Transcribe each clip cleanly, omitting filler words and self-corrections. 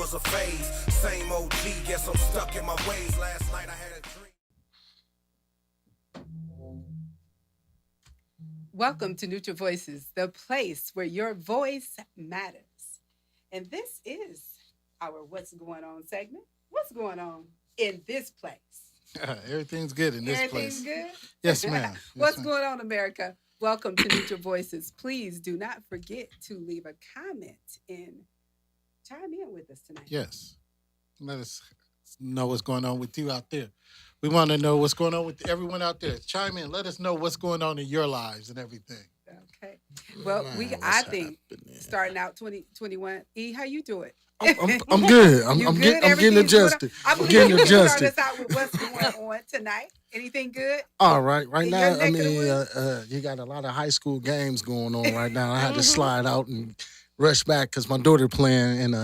was a phase. Same OG, guess I'm stuck in my ways. Last night I had a dream. Welcome to Neutral Voices, the place where your voice matters. And this is our What's Going On segment. What's going on in this place? Everything's good in this Everything's place. good? Yes, ma'am. Yes, What's ma'am. going on, America? Welcome to Neutral Voices. Please do not forget to leave a comment and chime in with us tonight. Yes. Let us know what's going on with you out there. We want to know what's going on with everyone out there. Chime in. Let us know what's going on in your lives and everything. Okay. Well, Man, I think starting out 2021, E, how you doing? I'm good. I'm getting adjusted. I I'm believe getting you can start adjusted. us out with what's going on tonight. Anything good? All right. Right In now, your I neck of the mean, you got a lot of high school games going on right now. I had to slide out and rush back because my daughter playing, and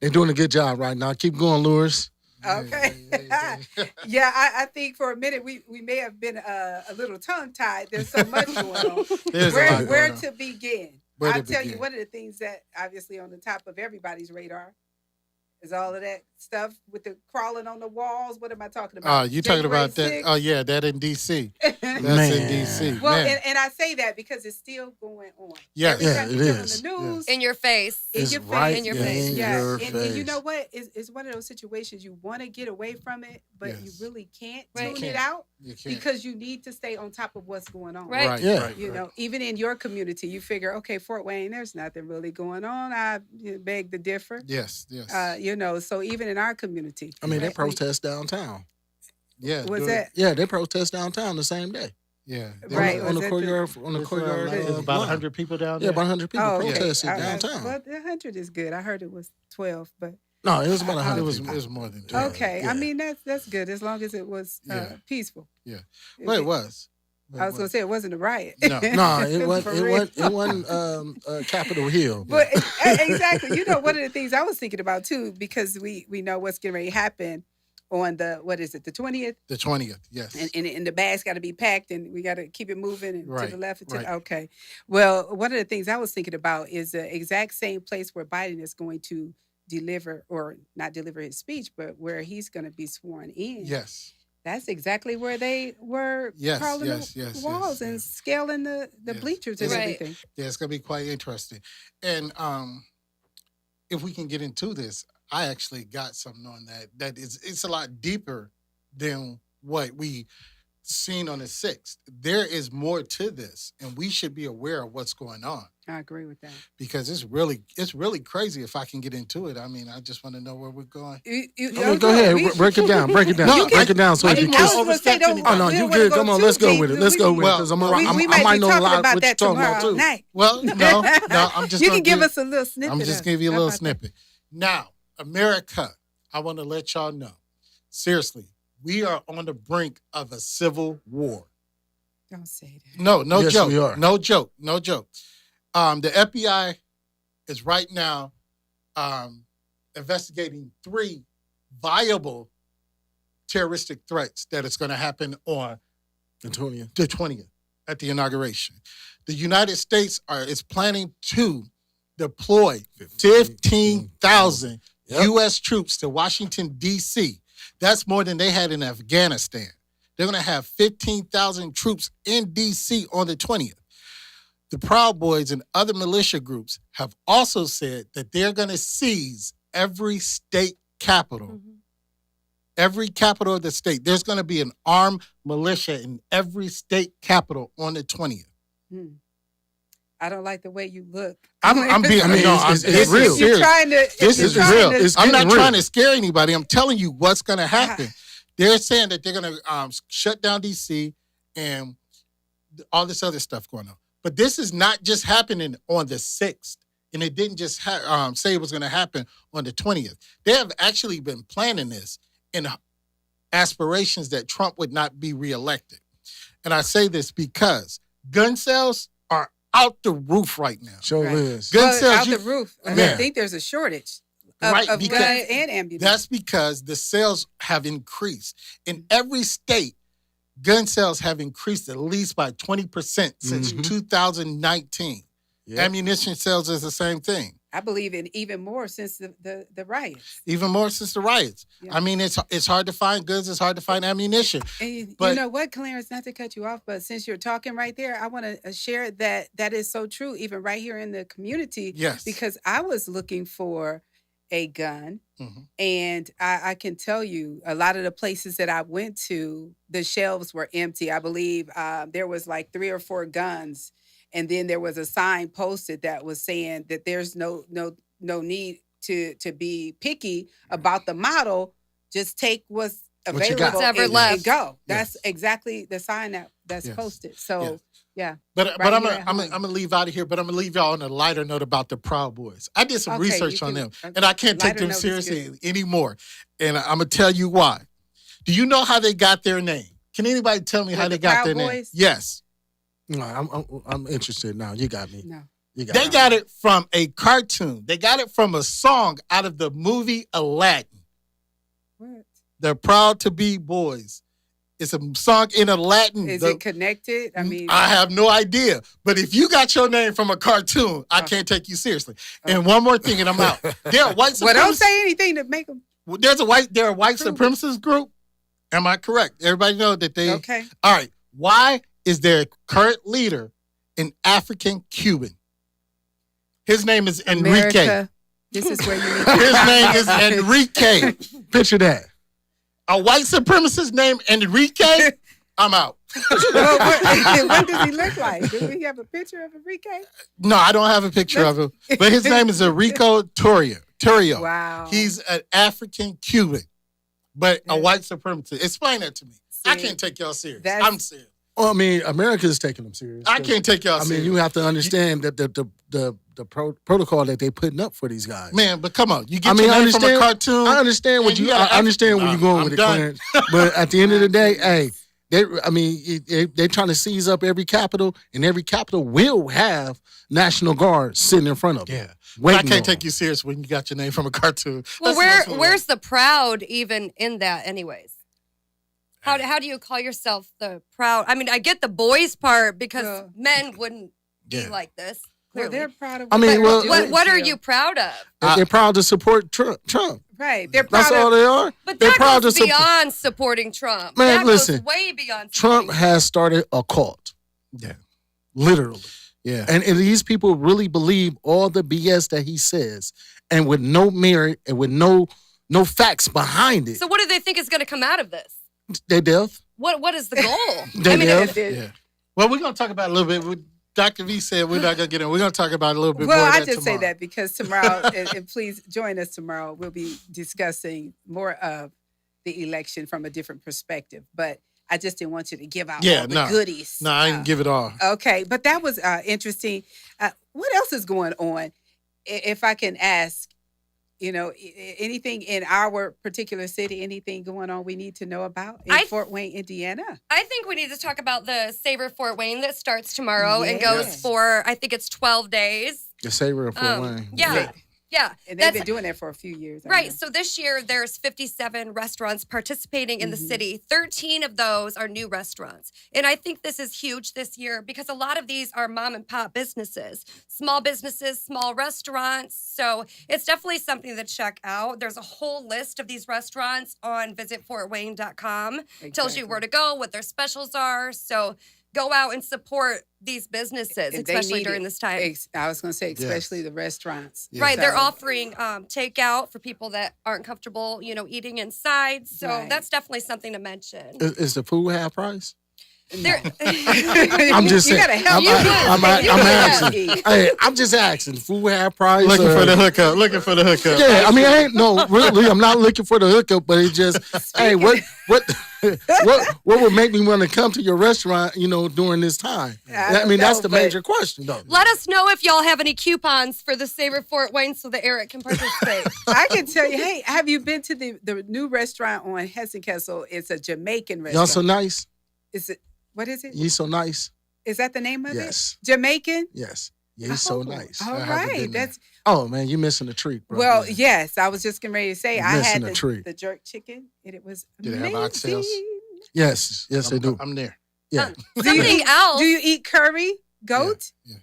they're doing a good job right now. Keep going, Lures. Okay. Yeah, I think for a minute we may have been a little tongue-tied. There's so much going on. There's a lot going Where on. to begin? Where to I'll tell you, begin? one of the things that obviously on the top of everybody's radar is all of that stuff with the crawling on the walls. What am I talking about? You talking about that? January Oh, yeah, that in D.C. 6th. That's Man. in D.C. Well, Man. and I say that because it's still going on. Yes. Every Yeah, time it you get is. on the news, In your face. in It's your right face, in your in face. your and you know face. what? It's one of those situations you want to get away from it, but you Yes. really can't Right. tune it out You can't. because you need to stay on top of what's going on. Right. Right. Yeah. Right. You know, even in your community, you figure, okay, Fort Wayne, there's nothing really going on. I beg to differ. Yes. Yes. You know, so even in our community, I mean, they right, protest downtown. yeah. was do it. that Yeah, they protest downtown the same day. Yeah. Right. On Was the it courtyard. On the It's courtyard. it's about line. 100 people down Yeah, there. about 100 people oh, okay. protested Well, downtown. 100 is good. I heard it was 12, but No, it was about I- 100 It was people. more than Yeah, 12. okay. yeah. I mean, that's good as long as it was Yeah. peaceful. Yeah. If Well, it was. I was going to say it wasn't a riot. No. No, it wasn't. For It real. wasn't. It wasn't Capitol Hill. But exactly, you know, one of the things I was thinking about too, because we know what's getting ready to happen on the what is it, the 20th, The 20th. Yes. and the bags got to be packed, and we got to keep it moving and to Right, the left and right. okay. Well, one of the things I was thinking about is the exact same place where Biden is going to deliver or not deliver his speech, but where he's going to be sworn in. Yes. That's exactly where they were Yes, crawling yes, the yes, walls yes, and yes. scaling the Yes. bleachers and Right. everything. Yeah, it's gonna be quite interesting. And if we can get into this, I actually got something on that it's a lot deeper than what we seen on the 6th. There is more to this, and we should be aware of what's going on I agree with that. because it's really crazy. If I can get into it, I mean, I just want to know where we're going. Go ahead. Break it down. Break it down. No, break it down so I you didn't can want kiss. to overstep anybody. Oh no, we you don't wanna good. go Come on, too let's go deep. with it. Let's go with it Well, because we I might might be know a talking lot about what you're that talking tomorrow about too. night. Well, no, I'm just You gonna can give us a little snippet. I'm just of gonna give you a how little about that? snippet. Now, America, I want to let y'all know, seriously, we are on the brink of a civil war. Don't say that. No Yes, joke. we are. No joke. The FBI is right now investigating 3 viable terroristic threats that is going to happen on Antonio. the 20th at the inauguration. The United States is planning to deploy 15,000 Yep. U.S. troops to Washington, D.C. That's more than they had in Afghanistan. They're going to have 15,000 troops in D.C. on the 20th. The Proud Boys and other militia groups have also said that they're going to seize every state capital. Mhm. Every capital of the state. There's going to be an armed militia in every state capital on the 20th. Hmm. I don't like the way you look. I'm being, I mean, no, it's this is real. You're serious. trying to. This you're is trying real. to- I'm not getting trying real. to scare anybody. I'm telling you what's going to happen. They're saying that they're going to shut down D.C. and all this other stuff going on. But this is not just happening on the 6th. And it didn't just say it was going to happen on the 20th. They have actually been planning this in aspirations that Trump would not be reelected. And I say this because gun sales are out the roof right now. Sure Right. is. Gun Well, sales, out the roof. I Yeah. think there's a shortage Right, of because- guns and ammunition. That's because the sales have increased. In every state, gun sales have increased at least by 20% since Mhm. 2019. Yep. Ammunition sales is the same thing. I believe in even more since the riots. Even more since the riots. Yeah. I mean, it's hard to find goods. It's hard to find ammunition. And you But- know what, Clarence, not to cut you off, but since you're talking right there, I want to share that is so true, even right here in the community. Yes. Because I was looking for a gun, Mhm. and I can tell you a lot of the places that I went to, the shelves were empty. I believe there was like 3 or 4 guns, and then there was a sign posted that was saying that there's no need to be picky about the model. Just take what's What you available got. Whatever and left. go. That's Yes. exactly the sign that's Yes. posted. So yeah. But Right I'm here gonna at I'm home. gonna leave out of here. But I'm gonna leave y'all on a lighter note about the Proud Boys. I did some Okay, research you on can- them, okay. and I can't take Lighter them note is seriously anymore. And I'm gonna tell you why. Do you know how they got their name? Can anybody tell me how With they the got Proud their name? Boys? Yes, No, I'm interested now. You got me. No. You got they me. got it from a cartoon. They got it from a song out of the movie Aladdin. What? They're Proud to Be Boys. It's a song in Aladdin. Is The- it connected? I mean, I have no idea. But if you got your name from a cartoon, I can't take you seriously. And one more thing, and I'm out. There are white well, don't supremacists. say anything to make them. They're a white Prove it. supremacist group. Am I correct? Everybody know that they. Okay. All right. Why is their current leader an African Cuban? His name is Enrique. America, this is where you need to His name is Enrique. Picture that. A white supremacist named Enrique. I'm out. Well, what does he look like? Do we have a picture of Enrique? No, I don't have a picture of him. But his name is Enrico Torrio. Wow. He's an African Cuban, but a white supremacist. Explain that to me. I See, can't take y'all serious. that's- I'm serious. Well, I mean, America's taking them serious. I can't take y'all I serious. mean, you have to understand that the protocol that they putting up for these guys. Man, but come on. You get I mean, your I name from a understand. cartoon. I understand what and you. you gotta I understand where Nah, you're going I'm with it, done. Clarence. But at the end of the day, hey, they're trying to seize up every capital, and every capital will have National Guard sitting in front of them. Yeah. But I waiting can't on take you serious when you got your name from a cartoon. Well, Let's move on. where's the proud even in that, anyways? How do you call yourself the proud? I mean, I get the boys part because Well, men wouldn't Yeah. be like this. Well, Clearly. they're proud of. I mean, they're well, doing, what are Jill. you proud of? They're proud to support Trump. Right. They're proud That's all of. they are. But They're that proud goes to support. beyond supporting Trump. Man, that listen, goes way beyond Trump supporting has started a cult, Yeah. literally. Yeah. And these people really believe all the BS that he says, and with no merit and with no facts behind it. So what do they think is going to come out of this? They deaf. What is the goal? They I mean, deaf. Yeah. Well, we're going to talk about it a little bit. Dr. V said we're not going to get in. We're going to talk about it a little bit more. Well, of I that just say tomorrow. that because tomorrow, and please join us tomorrow. We'll be discussing more of the election from a different perspective. But I just didn't want you to give out all the goodies. No, I didn't give it all. Okay, but that was interesting. What else is going on? If I can ask, anything in our particular city, anything going on we need to know about in Fort Wayne, Indiana? I think we need to talk about the Savor Fort Wayne that starts tomorrow and Yes. goes for, I think it's 12 days. The savor of Fort Wayne. Yeah. And they've That's- been doing that for a few years. I Right. know. So this year there's 57 restaurants participating in the Mhm. city. 13 of those are new restaurants. And I think this is huge this year because a lot of these are mom and pop businesses, small restaurants. So it's definitely something to check out. There's a whole list of these restaurants on visitfortwayne.com. Tells you where to go, what their specials are. So go out and support these businesses, And they especially need during it. this time. I was going to say, especially the restaurants. Yeah. Right, they're So- offering takeout for people that aren't comfortable, eating inside. So Right. that's definitely something to mention. Is the food half price? There- I'm just You saying. gotta help I'm us. asking. Hey, I'm just asking. Food half price. Looking or- for the hookup. Looking for the hookup. Yeah, I mean, really, I'm not looking for the hookup, but it just, hey, what would make me want to come to your restaurant, during this time? I I mean, don't that's know, the but- major question, though. Let us know if y'all have any coupons for the Savor Fort Wayne so that Eric can participate. I can tell you, hey, have you been to the new restaurant on Hessenkessel? It's a Jamaican Y'all restaurant. so nice. What is it? You so nice. Is that the name of Yes. it? Jamaican? Yes. Yeah, he's so Oh, nice. All I haven't right. been there. That's Oh man, you're missing a treat, bro. well, Yeah. yes. I was just getting ready to say You're I missing had a treat. the jerk chicken, and it was Do they have amazing. oxtails? Yes, they do. I'm there. Yeah. Do you Something eat- else. Do you eat curry goat? Yeah.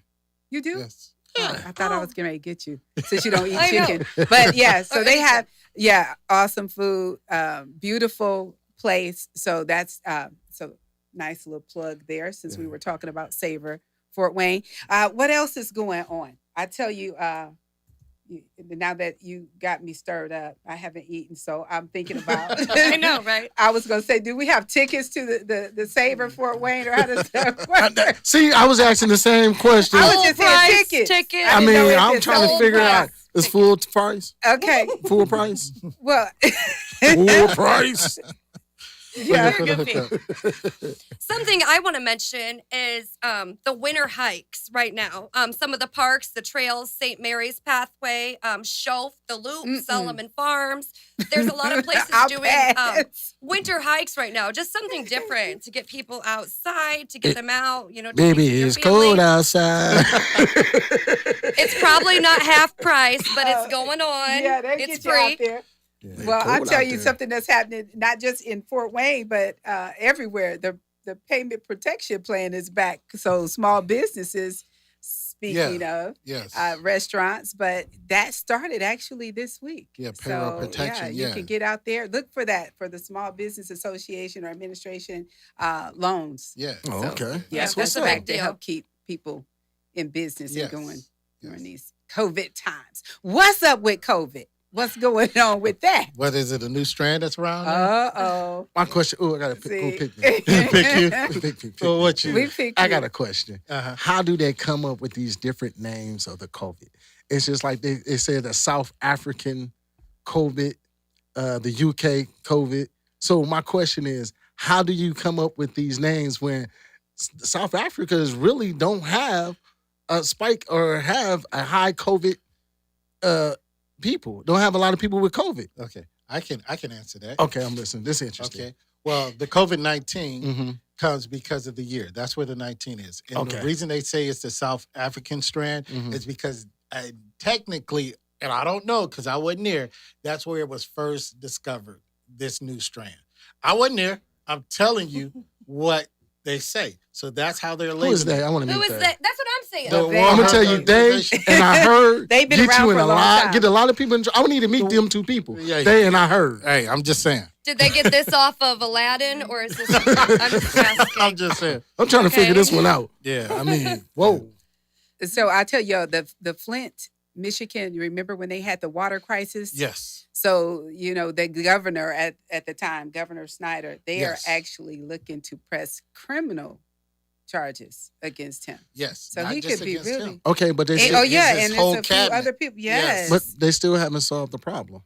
You do? Yes. Oh, I thought I was getting ready to get you since you don't eat I know. chicken. But yeah, so Or they anything. have awesome food, beautiful place. So that's so nice little plug there since we were talking about Savor Fort Wayne. What else is going on? I tell you, now that you got me stirred up, I haven't eaten, so I'm thinking about. I know, right? I was gonna say, do we have tickets to the Savor Fort Wayne, or how does that work? See, I was asking the same question. I was Full just saying price tickets. ticket. I didn't mean, know if I'm it's trying to full figure out. price. It's full price? Okay, Full price? well, Full price? yeah. You're good. Something I want to mention is the winter hikes right now. Some of the parks, the trails, St. Mary's Pathway, Shoaf, the Loop, Solomon Farms. There's a lot of places I'll doing pass. winter hikes right now. Just something different to get people outside, to get them out. You know, to Baby, see their it's family. cold outside. It's probably not half price, but it's going on. Yeah, they it's get you free. out there. Yeah, Well, I'll cold tell out you there. something that's happening not just in Fort Wayne, but everywhere. The payment protection plan is back. So small businesses, speaking of Yes. restaurants, but that started actually this week. Yeah, payroll So, protection, you yeah. can get out there. Look for that for the Small Business Association or Administration loans. Yeah. Oh, So, okay. Yeah, That's that's a a big big to deal. help keep people in business Yes. and going during Yes. these COVID times. What's up with COVID? What's going on with that? What is it? A new strand that's around? there? Uh-oh. My question. Oh, I got to pick, See? go pick me. Pick you. Pick. So what you? We picked I you. got a question. Uh-huh. How do they come up with these different names of the COVID? It's just like they say the South African COVID, the UK COVID. So my question is, how do you come up with these names when South Africa really don't have a spike or have a high COVID people? Don't have a lot of people with COVID. Okay, I can answer that. Okay, I'm listening. This is interesting. Okay. Well, the COVID-19 Mm-hmm. comes because of the year. That's where the 19 is. And Okay. the reason they say it's the South African strand Mhm. is because technically, and I don't know because I wasn't there, that's where it was first discovered, this new strand. I wasn't there. I'm telling you what they say. So that's how they're Who labeling is that? I want to Who meet is that. that? That's what I'm saying. The They- World I'm gonna tell you, Health they Organization. and I heard They've been get around you in for a a long lot, time. get a lot of people. I would need to meet them two people. Yeah. They and I heard. Hey, I'm just saying. Did they get this off of Aladdin or is this? I'm just asking. I'm just saying. I'm trying to Okay. figure this one out. Yeah. I mean, whoa. So I tell you, the Flint, Michigan, you remember when they had the water crisis? Yes. So, the governor at the time, Governor Snyder, they Yes. are actually looking to press criminal charges against him. Yes. So Not he just could be against really. him. Okay, but they And- still, oh yeah, his and whole there's a few cabinet. other people. Yes. Yes. but they still haven't solved the problem.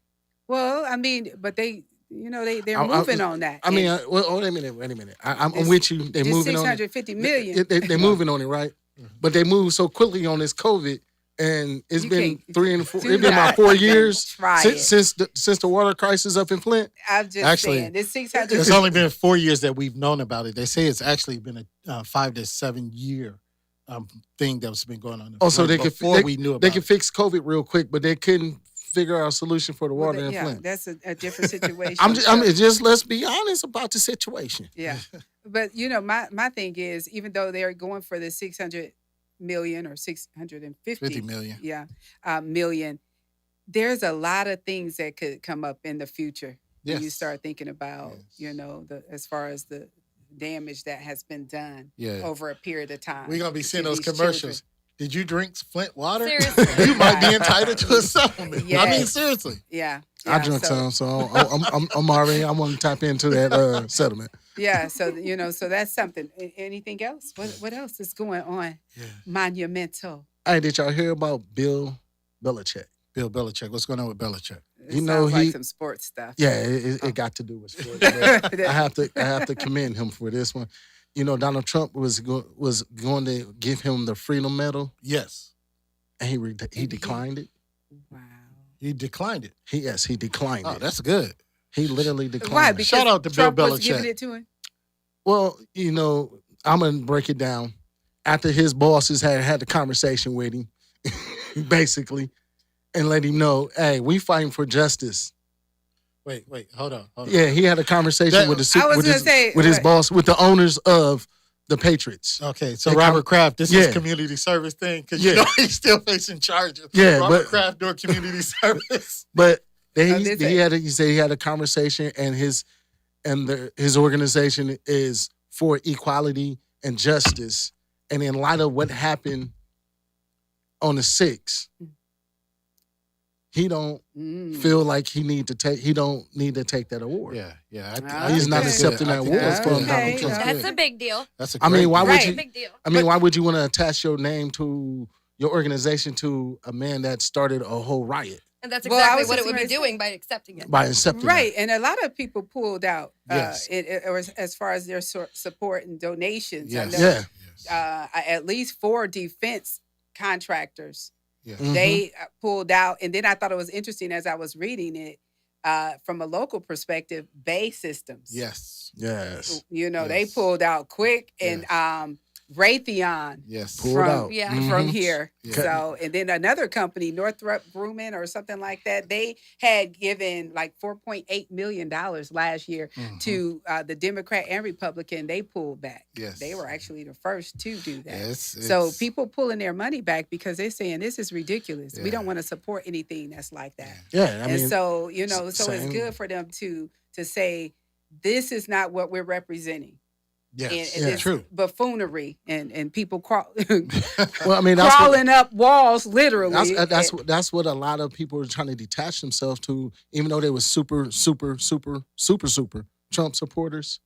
Well, I mean, but they're I- moving on that. I mean, And wait a minute. I'm It's- with you. They're it's moving on it. 650 million. They're moving on it, right? Mhm. But they moved so quickly on this COVID, and it's You been can't 3 and 4. do It's been about not 4 even years try since it. since the water crisis up in Flint. I'm just Actually, saying, this 600. It's only been 4 years that we've known about it. They say it's actually been a 5 to 7 year thing that's been going on. In Oh, so Flint they could before we knew about they could it. fix COVID real quick, but they couldn't figure out a solution for the Well, water in yeah, Flint. that's a different situation. Just let's be honest about the situation. Yeah. But my thing is, even though they're going for the 600 million or 650 50 million. million, there's a lot of things that could come up in the future when you Yes. start thinking about, Yes. as far as the damage that has been done Yeah. over a period of time. We're gonna be seeing to those these commercials. children. Did you drink Flint water? Seriously. You might be entitled to a supplement. I mean, Yes. seriously. Yeah. I yeah, drunk so- some, so I'm already. I want to tap into that settlement. Yeah, so that's something. Anything else? What else is going on? Yeah. Monumental. Hey, did y'all hear about Bill Belichick? Bill Belichick. What's going on with Belichick? It You know, sounds like he- some sports stuff. Yeah, it got to do with sports. but I have to commend him for this one. Donald Trump was going to give him the Freedom Medal, Yes. and he declined it. Wow. He declined it. He declined Oh, it. that's good. He literally declined Why? it. Because Shout out to Trump Bill was giving Belichick. it to him. Well, I'm gonna break it down. After his bosses had the conversation with him, basically, and let him know, hey, we fighting for justice. Wait, hold on. Yeah, he had a conversation That- with his I was gonna say, with his boss, with the owners of the Patriots. Okay, so They Robert Kraft, this Yeah. is community service thing because Yeah. you know he's still facing charges. Yeah, Robert but- Kraft doing community service. But Oh, then did he they? had he said he had a conversation, and his organization is for equality and justice. And in light of what happened on the 6th, he don't Mm. feel like he don't need to take that award. Yeah. Okay. He's not Okay. accepting that award from Donald Trump. That's a big deal. That's a I mean, great why deal. would Right. you? Big deal. I mean, why would you want to attach your name to your organization to a man that started a whole riot And that's Well, I exactly was what it just would be gonna say- doing by accepting it. by accepting Right, and a lot of people pulled out. Yes. Or as far as their support and donations. Yes. I know, Yeah. Yes. at least 4 defense contractors. Yes. Mhm. They pulled out, and then I thought it was interesting as I was reading it from a local perspective. Bay Systems, Yes. Yes. you know, they Yes. pulled out quick, and Raytheon Yes. Pulled from out. Yeah. from Mhm. here. Yeah. So, and then another company, Northrop Grumman or something like that, they had given like $4.8 million last year Mhm. to the Democrat and Republican. They pulled back. Yes. They were actually the first to do that. Yes, So it's- people pulling their money back because they're saying this is ridiculous. We don't Yeah. want to support anything that's like that. Yeah. I And mean, so, you know, so it's same. good for them to say this is not what we're representing. Yes. And Yeah. this True. buffoonery and people well, I mean, that's what, crawling up walls, literally. that's what a lot of people are trying to detach themselves to, even though they were super Trump supporters.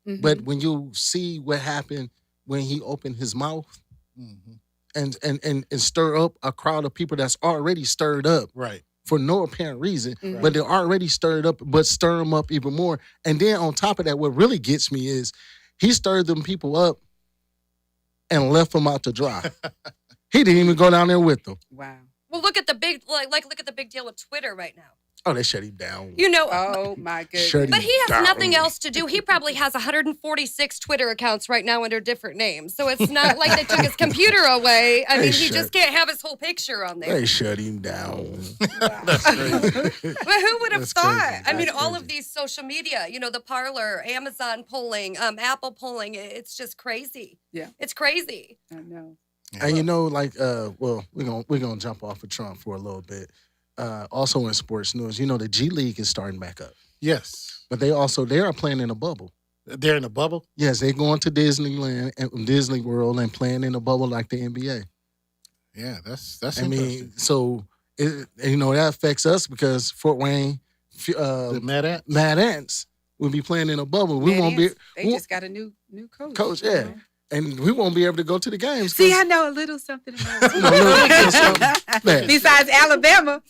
Mhm. But when you see what happened when he opened his mouth Mhm. and stir up a crowd of people that's already stirred up Right. for no apparent reason, Mhm. but they're already stirred up, but stir them up even more. And then on top of that, what really gets me is he stirred them people up and left them out to dry. He didn't even go down there with them. Wow. Well, look at the big look at the big deal with Twitter right now. Oh, they shut him down. You know, Oh my goodness. Shut him but he has down. nothing else to do. He probably has 146 Twitter accounts right now under different names. So it's not like they took his computer away. I They mean, he should. just can't have his whole picture on there. They shut him down. That's crazy. But who would have That's thought? crazy. I mean, That's all crazy. of these social media, you know, the Parler, Amazon polling, Apple polling, it's just crazy. Yeah. It's crazy. I know. And you know, like, well, we're gonna jump off of Trump for a little bit. Also in sports news, you know, the G League is starting back up, Yes. but they are playing in a bubble. They're in a bubble. Yes, they're going to Disneyland and Disney World and playing in a bubble like the NBA. Yeah, that's I interesting. mean, so you know that affects us because Fort Wayne, The Mad Ants? Mad Ants will be playing in a bubble. We Mad won't be Ants, They we- just got a new coach. coach, you yeah, know? and we won't be able to go to the games. See, 'cause- I know a little something about You know, a little something. Man. Besides Alabama.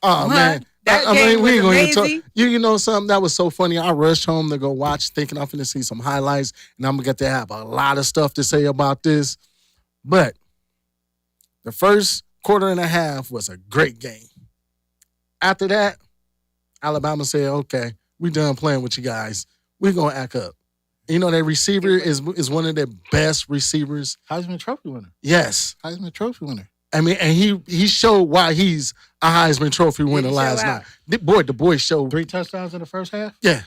Oh man, That I game mean, we ain't was gonna even talk. amazing. You know something that was so funny. I rushed home to go watch, thinking I'm finna see some highlights, and I'm gonna get to have a lot of stuff to say about this. But the first quarter and a half was a great game. After that, Alabama said, "Okay, we done playing with you guys. We gonna act up." You know that receiver is one of the best receivers. Heisman Trophy winner. Yes, Heisman Trophy winner. I mean, and he showed why he's a Heisman Trophy winner he show last out? night. The boy showed. 3 touchdowns in the first half. Yeah,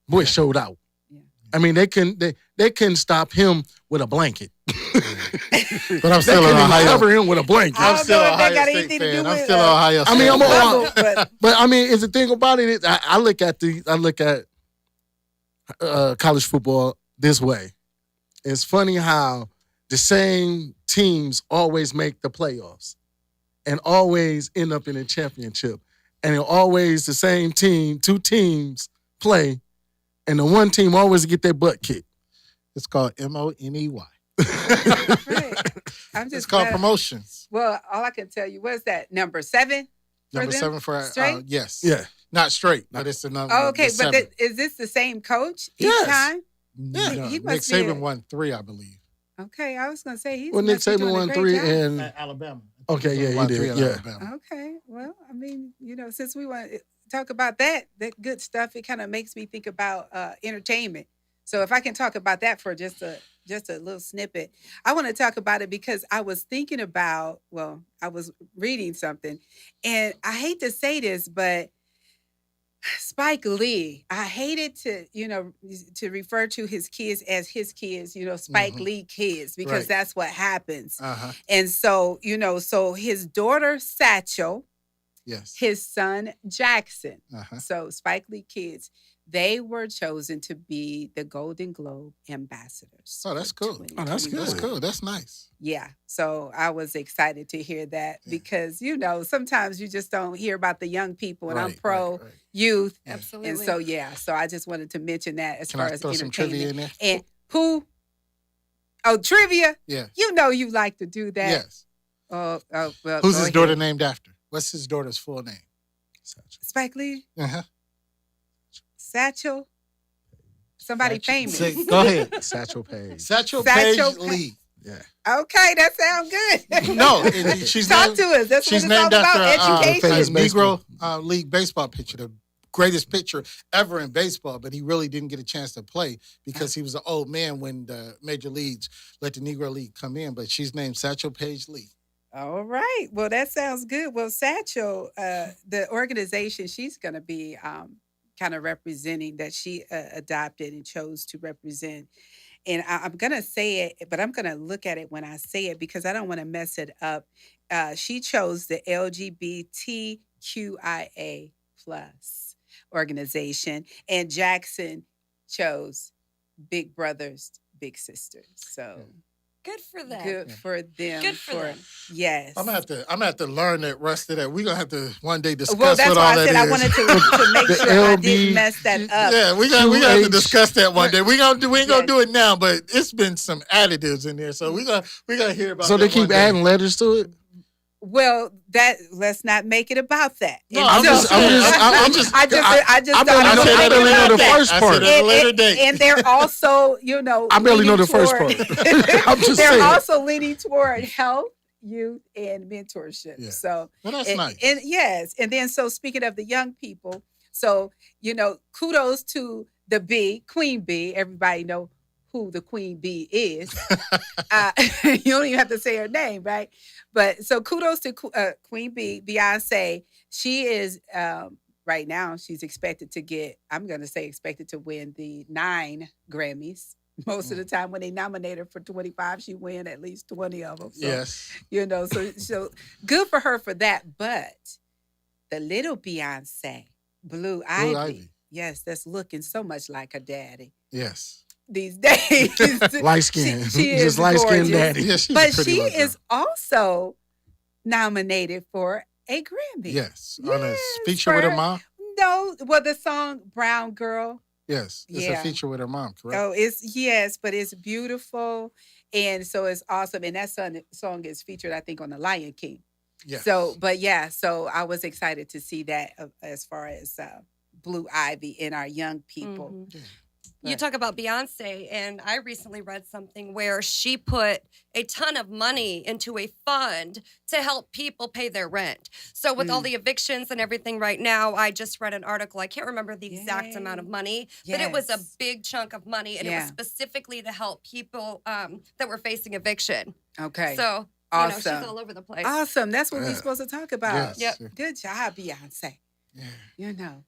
boy showed out. Yeah. I mean, they couldn't stop him with a blanket. But I'm They still an couldn't even Ohio. cover him with a blanket. I I'm don't still know an if that Ohio got State anything to fan. do I'm with, still an Ohio State I mean, I'm fan. a- bubble, but But I mean, is the thing about it is I look at college football this way. It's funny how the same teams always make the playoffs and always end up in a championship. And it always the same team, 2 teams play, and the one team always get their butt kicked. It's called MONEY. right. I'm It's just called glad- promotions. Well, all I can tell you was that number 7. for Number them? 7 for Straight? yes. Yeah. Not straight, but it's the number. Oh, okay, the but 7. is this the same coach each Yes. time? No, He Nick must be a- Saban won 3, I believe. Okay, I was gonna say he's Well, Nick must be Saban doing a won great 3 job. and Alabama. Okay, yeah, he Won did, 3 at yeah. Alabama. Okay, well, I mean, you know, since we want to talk about that good stuff, it kind of makes me think about entertainment. So if I can talk about that for just a little snippet, I want to talk about it because I was thinking about, well, I was reading something, and I hate to say this, but Spike Lee. I hated to, to refer to his kids as his kids, Spike Mhm. Lee kids, because Right. that's what happens. Uh-huh. And so, so his daughter Satchel, Yes. his son Jackson. Uh-huh. So Spike Lee kids, they were chosen to be the Golden Globe ambassadors. Oh, that's for cool. Oh, that's 2021. That's cool. That's nice. Yeah. So I was excited to hear that Yeah. because, sometimes you just don't hear about the young people, and I'm Right, pro right. youth. Yeah. Absolutely. And so, so I just wanted to mention that as Can far I as throw some entertainment. trivia in there? And who? Oh, trivia. Yeah. You like to do that. Yes. Well, Who's go his daughter ahead. named after? What's his daughter's full name? Spike Lee, Uh-huh. Satchel, somebody Satchel. famous. Say, go ahead. Satchel Paige. Satchel Satchel Paige Lee. Yeah. Okay, that sounds good. No, she's Talk named, to us. That's what she's it's all named about. after Education. famous a baseball. Negro League baseball pitcher, the greatest pitcher ever in baseball, but he really didn't get a chance to play because he was an old man when the major leagues let the Negro League come in. But she's named Satchel Paige Lee. All right. Well, that sounds good. Well, Satchel, the organization she's going to be kind of representing, that she adopted and chose to represent. And I'm going to say it, but I'm going to look at it when I say it because I don't want to mess it up. She chose the LGBTQIA plus organization, and Jackson chose Big Brothers, Big Sisters. So Good for them. good for them. Good for them. Yes. I'm gonna have to learn that rest of that. We're gonna have to one day discuss Well, that's what why all I that said is. I wanted to make The sure I LB didn't mess that up. Yeah, we gonna have to discuss that one day. We ain't gonna Yes. do it now, but it's been some additives in there, so we gonna hear about. So they that one keep day. adding letters to it? Well, let's not make it about that. No, And I'm just- I just I thought barely I know would the- I make barely it know about the that. first I part. said at a later date. And they're also, I barely know leaning the first toward- part. I'm just they're saying. also leaning toward health, youth, and mentorship. Yeah. So Well, that's and, nice. and yes, and then so speaking of the young people, so kudos to the bee, Queen Bee. Everybody know who the Queen Bee is. You don't even have to say her name, right? But so kudos to Queen Bee, Beyonce. She is right now. She's expected to get. I'm going to say expected to win the 9 Grammys. Most of the time, when they nominate her for 25, she win at least 20 of them. So, Yes. so good for her for that. But the little Beyonce, Blue Ivy, Ivy. yes, that's looking so much like her daddy Yes. these days. Light skin. She is Just light skin gorgeous. daddy. Yeah, she's a But pretty she little is girl. also nominated for a Grammy. Yes. On a Yes, feature with her for- mom. No, well, the song Brown Girl. Yes. It's Yeah. a feature with her mom, correct? Oh, it's yes, but it's beautiful. And so it's awesome. And that song is featured, I think, on The Lion King. Yes. So, but yeah, so I was excited to see that as far as Blue Ivy in our young people. Mhm. Yeah. You But- talk about Beyonce, and I recently read something where she put a ton of money into a fund to help people pay their rent. So, with all the evictions and everything right now, I just read an article. I can't remember the exact amount of Yay. money, but it was a Yes. big chunk of money, and it Yeah. was specifically to help people that were facing eviction. Okay. So, Awesome. she's all over the place. Awesome. That's what we're Yeah. supposed to talk about. Yes. Yep. Good job, Beyonce. Yeah. You know.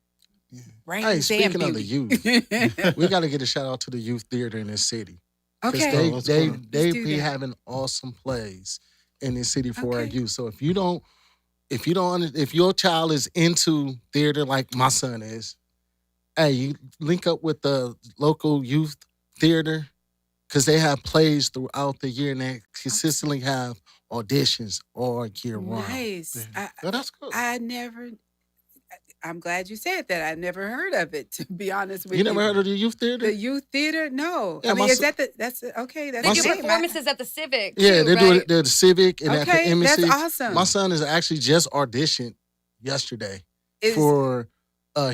Yeah. Brains Hey, and speaking of the beauty. We got to get a shout out to the youth theater in this city. 'Cause Okay. Oh, what's they going on? they Let's do be that. having awesome plays in this city for our Okay. youth. So if your child is into theater like my son is, hey, you link up with the local youth theater because they have plays throughout the year and they consistently have auditions all year round. Nice. Yeah. Well, that's good. I'm glad you said that. I never heard of it, to be honest with you. You never heard of the youth theater? the youth theater? No. Yeah, I mean, my is son- that's okay. That's They My do son- performances at the Civic. Yeah, too, they do right? it at the Civic and at the Okay, Embassy. that's awesome. My son is actually just auditioned yesterday Is- for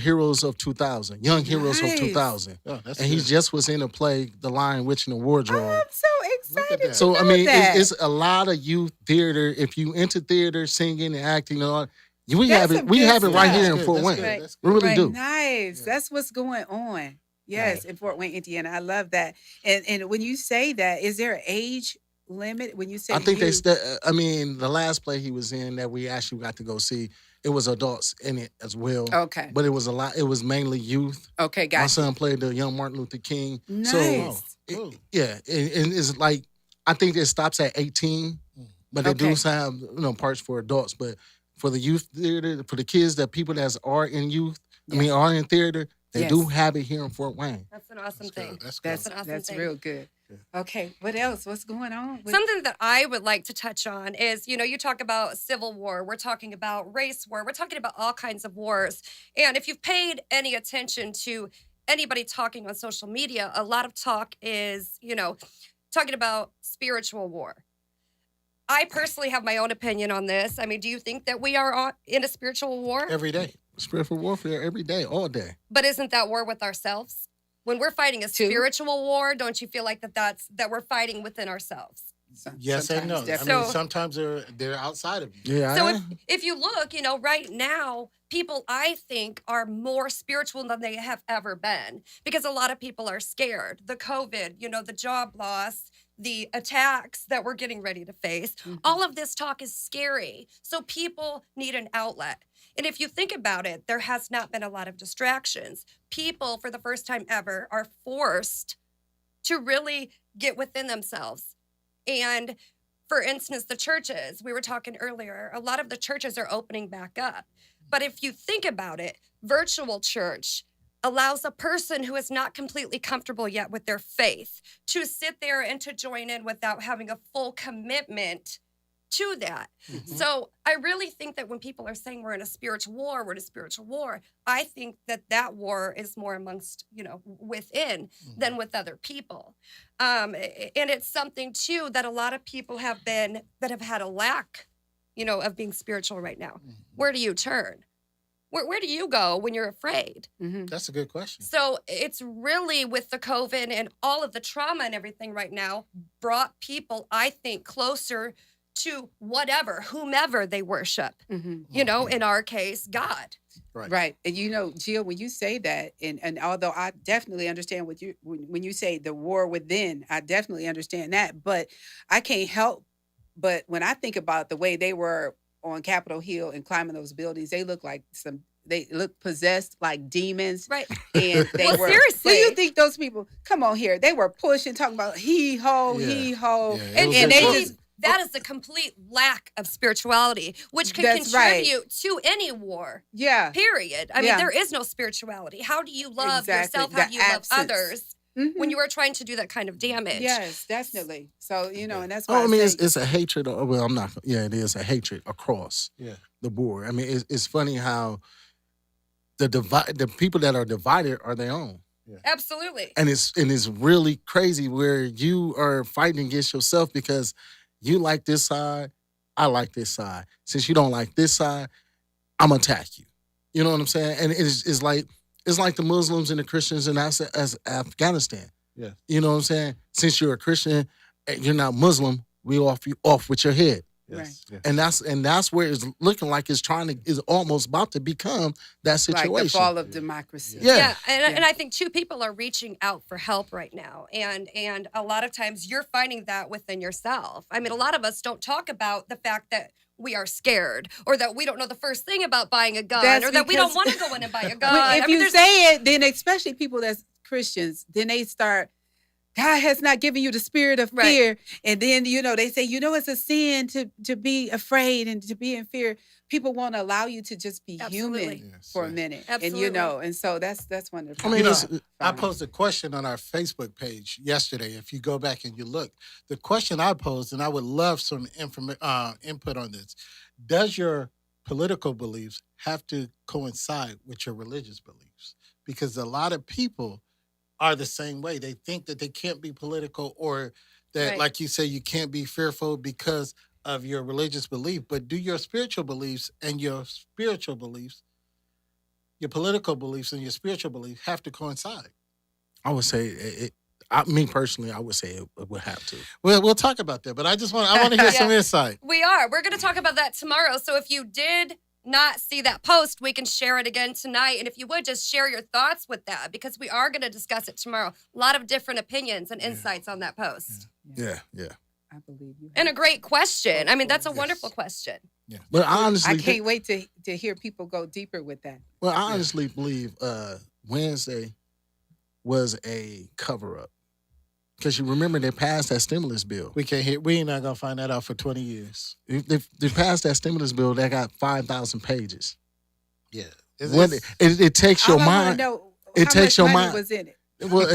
Heroes of 2000, Young Heroes of Nice. 2000. Oh, that's And he good. just was in a play, The Lion, Witch, and the Oh, Wardrobe. I'm so Look at excited. that. So, to I know mean, that. it's a lot of youth theater. If you into theater, singing, and acting, and all, we That's have it. some We good have it right stuff. here That's in good, Fort that's Wayne. good, Right. that's We good. really Right. do. Nice. Yeah. That's what's going on. Yes, Right. in Fort Wayne, Indiana. I love that. And when you say that, is there an age limit when you say I think youth? I mean, the last play he was in that we actually got to go see, it was adults in it as well. Okay. But it was a lot. It was mainly youth. Okay, My gotcha. son played the young Martin Luther King. Nice. So Cool. and it's like I think it stops at 18, but they do Okay. have parts for adults. But for the youth theater, for the kids, that people that are in youth, are in theater, they do have it here in Fort Wayne. That's an awesome thing. That's good. That's an awesome that's thing. real good. Okay, what else? What's going on? Something that I would like to touch on is, you talk about civil war, we're talking about race war, we're talking about all kinds of wars. And if you've paid any attention to anybody talking on social media, a lot of talk is, talking about spiritual war. I personally have my own opinion on this. I mean, do you think that we are in a spiritual war? Every day. Spiritual warfare every day, all day. But isn't that war with ourselves? When we're fighting a spiritual war, don't you feel like that we're fighting within ourselves? Yes and no. Sometimes, I definitely. mean, sometimes they're outside of you. Yeah. So if you look, right now, people, I think, are more spiritual than they have ever been because a lot of people are scared. The COVID, the job loss, the attacks that we're getting ready to face, all of this talk is scary. So people need an outlet. And if you think about it, there has not been a lot of distractions. People, for the first time ever, are forced to really get within themselves. And for instance, the churches, we were talking earlier, a lot of the churches are opening back up. But if you think about it, virtual church allows a person who is not completely comfortable yet with their faith to sit there and to join in without having a full commitment to that. So I really think that when people are saying we're in a spiritual war, I think that war is more amongst, within than with other people. And it's something too that a lot of people have had a lack, of being spiritual right now. Where do you turn? Where do you go when you're afraid? That's a good question. So it's really with the COVID and all of the trauma and everything right now brought people, I think, closer to whomever they worship, in our case, God. Right. And Jill, when you say that, and although I definitely understand when you say the war within, I definitely understand that, but I can't help but when I think about the way they were on Capitol Hill and climbing those buildings, they look possessed like demons. Right. And they Well, were, seriously. do you think those people, come on here, they were pushing, talking about hee-ho, hee-ho. Yeah, And And they they just, that is the complete lack of spirituality, which can That's right. contribute to any war, yeah. period. I mean, Yeah. there is no spirituality. How do you love Exactly. yourself? How The do you love absence. others when you are trying to do that kind of damage? Yes, definitely. So, and that's why I mean, say, it's a hatred. Well, I'm not. Yeah, it is a hatred across the board. I mean, it's funny how the people that are divided are their own. Absolutely. And it's really crazy where you are fighting against yourself because you like this side, I like this side. Since you don't like this side, I'm gonna attack you. You know what I'm saying? And it's like the Muslims and the Christians in as Afghanistan. Yeah. You know what I'm saying? Since you're a Christian, you're not Muslim, we off with your head. Yes. Yes. And that's where it's looking like is almost about to become that situation. like the fall of democracy. Yeah. And I think two people are reaching out for help right now. And a lot of times you're finding that within yourself. I mean, a lot of us don't talk about the fact that we are scared or that we don't know the first thing about buying a gun That's or that we don't because- want to go in and buy a gun. If I mean, you there's- say it, then especially people that's Christians, then they start, God has not given you the spirit of Right. fear. And then, they say, it's a sin to be afraid and to be in fear. People won't allow you to just be Absolutely. human Yes, for a yes. minute. Absolutely. And so that's one of the I mean, problems. I posed a question on our Facebook page yesterday. If you go back and you look, the question I posed, and I would love some input on this: does your political beliefs have to coincide with your religious beliefs? Because a lot of people are the same way. They think that they can't be political, or that, Right. like you say, you can't be fearful because of your religious belief. But do your spiritual beliefs and your political beliefs and your spiritual beliefs have to coincide? I would say me personally, I would say it would have to. We'll talk about that, but I want to hear some insight. We are. We're going to talk about that tomorrow. So if you did not see that post, we can share it again tonight. And if you would, just share your thoughts with that because we are going to discuss it tomorrow. A lot of different opinions and insights on that post. Yeah. I believe you. And a great question. I mean, that's a wonderful question. But I honestly, I can't wait to hear people go deeper with that. well, I honestly believe Wednesday was a cover up because you remember they passed that stimulus bill. We can't hear. We ain't not gonna find that out for 20 years. They passed that stimulus bill that got 5,000 pages. Yeah. It takes All your I wanna mind. know It how takes much your money mind. was in it. Well,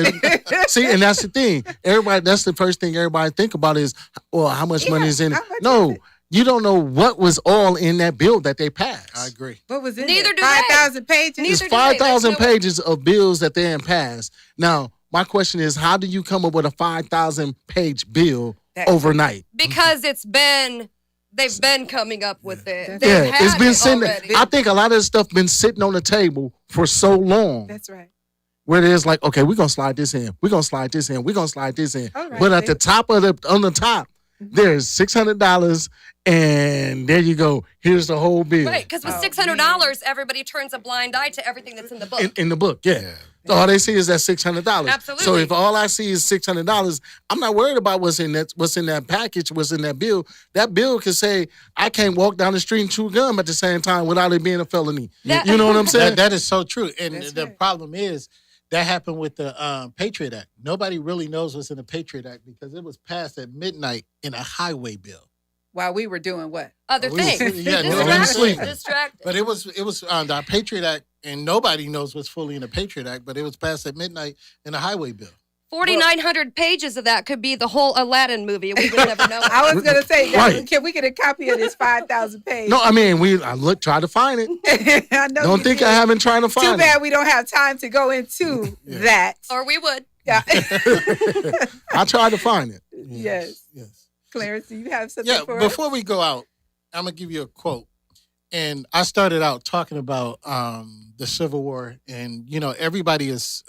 see, and that's the thing. Everybody, that's the first thing everybody think about is, well, how much money is in it? how much is No, it? you don't know what was all in that bill that they passed. I agree. What was in Neither it? do they. 5,000 pages? Neither It's do they. 5,000 There's no- pages of bills that they didn't pass. Now, my question is, how do you come up with a 5,000 page bill That's- overnight? Because they've been coming up with it. That's- They've Yeah, had it's been it sitting. already. I think a lot of this stuff been sitting on the table for so long. That's right. Where there's like, okay, we're gonna slide this in, we're gonna slide this in, we're gonna slide this in. All right, But at then. the top on the top, there's $600, and there you go. Here's the whole bill. Right, because with Oh, $600, everybody turns a blind eye to everything that's in the book. In the book, yeah. All they see is that $600. Absolutely. So if all I see is $600, I'm not worried about what's in that package, what's in that bill. That bill can say I can't walk down the street and chew gum at the same time without it being a felony. That- You know what I'm saying? That is so true. And That's the right. problem is that happened with the Patriot Act. Nobody really knows what's in the Patriot Act because it was passed at midnight in a highway bill. While we were doing what? Other we was- things. yeah, no, we was sleeping. Distracted. But it was the Patriot Act, and nobody knows what's fully in the Patriot Act. But it was passed at midnight in a highway bill. 4,900 pages of that could be the whole Aladdin movie. We would never know. I was going to say, Right. can we get a copy of this 5,000 pages? No, I mean try to find it. I know Don't you think did. I haven't tried to Too find bad we don't have time to go into that. Or we would. Yeah. it. I tried to find it. Yes. Yes. Clarence, do you have something Yeah. for Before we go out, I'm gonna give you a quote. And I started out talking about the Civil War, and everybody is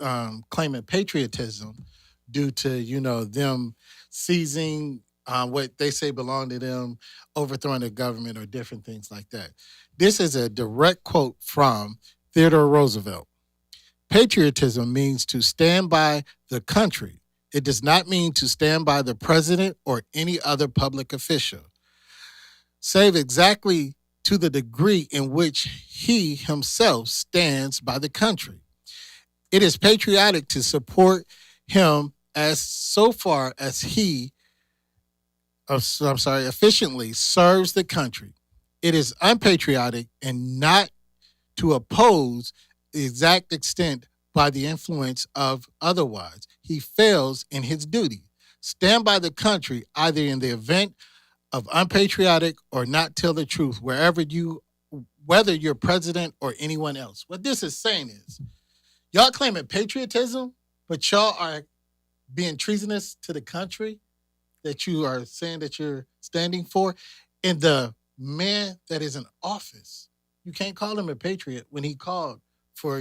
claiming patriotism due to them seizing what they say belonged to them, overthrowing the government, or different things like that. This is a direct quote from Theodore Roosevelt. Patriotism means to stand by the country. It does not mean to stand by the president or any other public official, save exactly to the degree in which he himself stands by the country. It is patriotic to support him as so far as he, efficiently serves the country. It is unpatriotic and not to oppose the exact extent by the influence of otherwise. He fails in his duty. Stand by the country either in the event of unpatriotic or not tell the truth whether you're president or anyone else. What this is saying is, y'all claiming patriotism, but y'all are being treasonous to the country that you are saying that you're standing for. And the man that is in office, you can't call him a patriot when he called for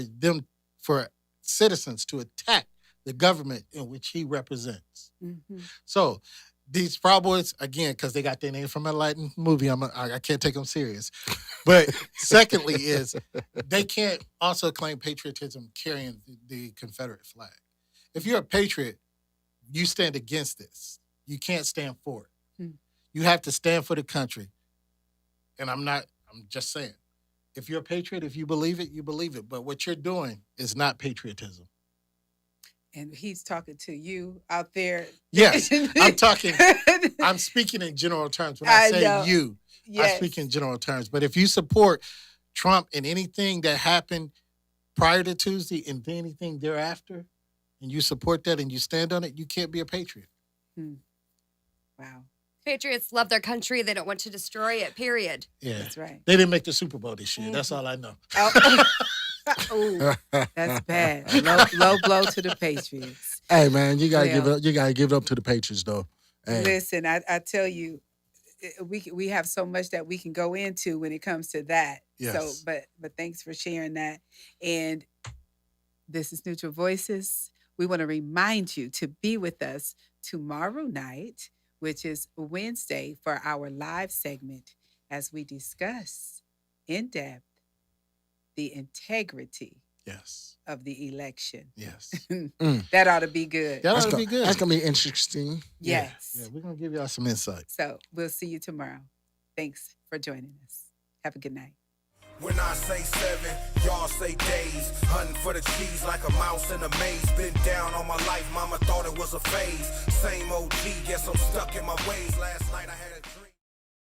citizens to attack the government in which he represents. Mhm. So these Proud Boys, again, because they got their name from a Latin movie, I can't take them serious. But secondly is they can't also claim patriotism carrying the Confederate flag. If you're a patriot, you stand against this. You can't stand for it. Hmm. You have to stand for the country. And I'm just saying, if you're a patriot, if you believe it, you believe it. But what you're doing is not patriotism. And he's talking to you out there. Yes, I'm speaking in general terms. When I say know. you, Yes. I speak in general terms. But if you support Trump and anything that happened prior to Tuesday and anything thereafter, and you support that and you stand on it, you can't be a patriot. Wow. Patriots love their country. They don't want to destroy it, period. Yeah. That's right. They didn't make the Super Bowl this year. That's all I know. Oh. Ooh, that's bad. Low blow to the Patriots. Hey man, you gotta Well. give it up. You gotta give it up to the Patriots though. Hey. Listen, I tell you, we have so much that we can go into when it comes to that. Yes. So, but thanks for sharing that. And this is Neutral Voices. We want to remind you to be with us tomorrow night, which is Wednesday, for our live segment as we discuss in depth the integrity Yes. of the election. Yes. That ought to be good. That That's ought to be good. That's gonna be interesting. Yes. Yeah, we're going to give y'all some insight. So we'll see you tomorrow. Thanks for joining us. Have a good night. When I say 7, y'all say days. Hunting for the cheese like a mouse in a maze. Been down all my life, mama thought it was a phase. Same OG, guess I'm stuck in my ways. Last night I had a